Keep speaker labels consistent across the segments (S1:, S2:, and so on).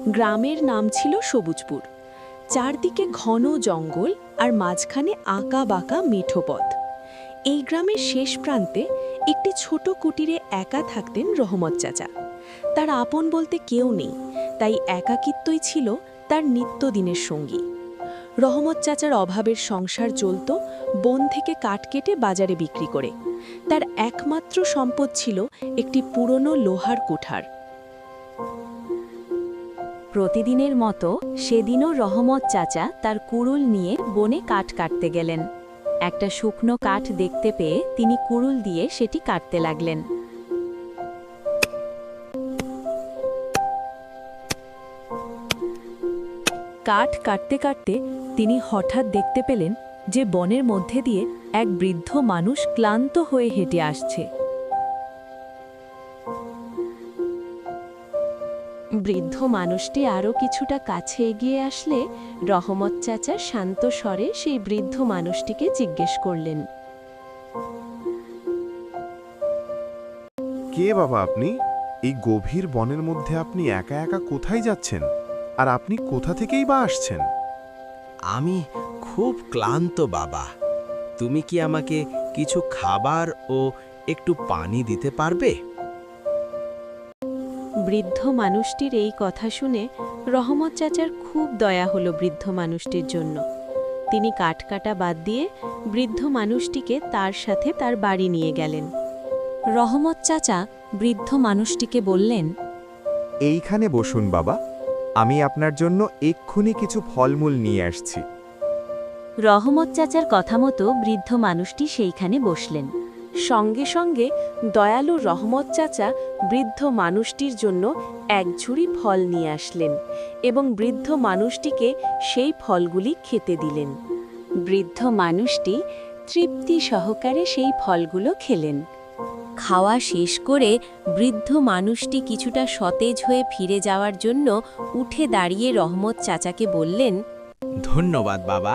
S1: গ্রামের নাম ছিল সবুজপুর। চারদিকে ঘন জঙ্গল আর মাঝখানে আঁকা বাঁকা মেঠো পথ। এই গ্রামের শেষ প্রান্তে একটি ছোট কুটিরে একা থাকতেন রহমত চাচা। তার আপন বলতে কেউ নেই, তাই একাকিত্বই ছিল তার নিত্যদিনের সঙ্গী। রহমত চাচার অভাবের সংসার চলত বন থেকে কাঠ কেটে বাজারে বিক্রি করে। তার একমাত্র সম্পদ ছিল একটি পুরনো লোহার কুঠার।
S2: প্রতিদিনের মতো সেদিনও রহমত চাচা তার কুড়ুল নিয়ে বনে কাঠ কাটতে গেলেন। একটা শুকনো কাঠ দেখতে পেয়ে তিনি কুড়ুল দিয়ে সেটি কাটতে লাগলেন।
S1: কাঠ কাটতে কাটতে তিনি হঠাৎ দেখতে পেলেন যে বনের মধ্যে দিয়ে এক বৃদ্ধ মানুষ ক্লান্ত হয়ে হেঁটে আসছে। বৃদ্ধ মানুষটি আরও কিছুটা কাছে এগিয়ে আসলে রহমত চাচা শান্ত স্বরে সেই বৃদ্ধ মানুষটিকে জিজ্ঞেস করলেন,
S3: কে বাবা আপনি? এই গভীর বনের মধ্যে আপনি একা একা কোথায় যাচ্ছেন? আর আপনি কোথা থেকেই বা আসছেন?
S4: আমি খুব ক্লান্ত বাবা। তুমি কি আমাকে কিছু খাবার ও একটু পানি দিতে পারবে?
S1: বৃদ্ধ মানুষটির এই কথা শুনে রহমত চাচার খুব দয়া হলো বৃদ্ধ মানুষটির জন্য। তিনি কাঠ কাটা বাদ দিয়ে বৃদ্ধ মানুষটিকে তার সাথে তার বাড়ি নিয়ে গেলেন।
S2: রহমত চাচা বৃদ্ধ মানুষটিকে বললেন,
S5: এইখানে বসুন বাবা, আমি আপনার জন্য এক্ষুনি কিছু ফলমূল নিয়ে আসছি।
S2: রহমত চাচার কথা মতো বৃদ্ধ মানুষটি সেইখানে বসলেন।
S1: সঙ্গে সঙ্গে দয়ালু রহমত চাচা বৃদ্ধ মানুষটির জন্য এক ঝুড়ি ফল নিয়ে আসলেন এবং বৃদ্ধ মানুষটিকে সেই ফলগুলি খেতে দিলেন। বৃদ্ধ মানুষটি তৃপ্তি সহকারে সেই ফলগুলো খেলেন।
S2: খাওয়া শেষ করে বৃদ্ধ মানুষটি কিছুটা সতেজ হয়ে ফিরে যাওয়ার জন্য উঠে দাঁড়িয়ে রহমত চাচাকে বললেন,
S4: ধন্যবাদ বাবা,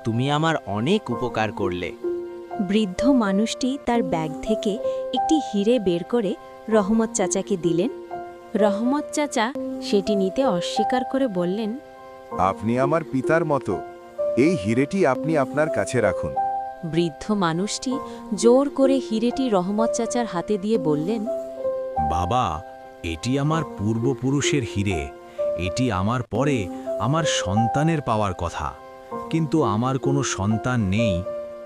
S4: তুমি আমার অনেক উপকার করলে।
S2: বৃদ্ধ মানুষটি তার ব্যাগ থেকে একটি হিরে বের করে রহমত চাচাকে দিলেন।
S1: রহমত চাচা সেটি নিতে অস্বীকার করে বললেন,
S3: আপনি আমার পিতার মতো, এই হিরেটি আপনি আপনার কাছে রাখুন।
S2: বৃদ্ধ মানুষটি জোর করে হিরেটি রহমত চাচার হাতে দিয়ে বললেন,
S6: বাবা, এটি আমার পূর্বপুরুষের হিরে। এটি আমার পরে আমার সন্তানের পাওয়ার কথা, কিন্তু আমার কোনো সন্তান নেই,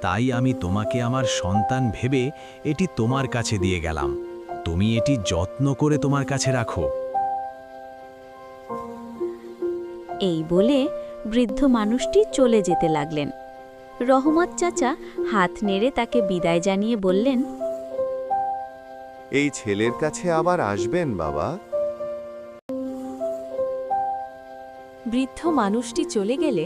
S6: তাই আমি তোমাকে আমার সন্তান ভেবে এটি তোমার কাছে দিয়ে গেলাম। তুমি এটি যত্ন করে তোমার কাছে রাখো।
S2: এই বলে বৃদ্ধ মানুষটি চলে যেতে লাগলেন। রহমত চাচা হাত নেড়ে তাকে বিদায় জানিয়ে বললেন,
S3: এই ছেলের কাছে আবার আসবেন বাবা।
S1: বৃদ্ধ মানুষটি চলে গেলে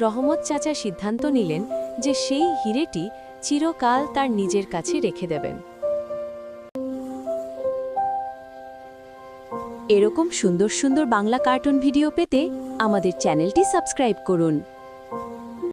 S1: রহমত চাচা সিদ্ধান্ত নিলেন যে সেই হিরেটি চিরকাল তার নিজের কাছে রেখে দেবেন। এরকম সুন্দর সুন্দর বাংলা কার্টুন ভিডিও পেতে আমাদের চ্যানেলটি সাবস্ক্রাইব করুন।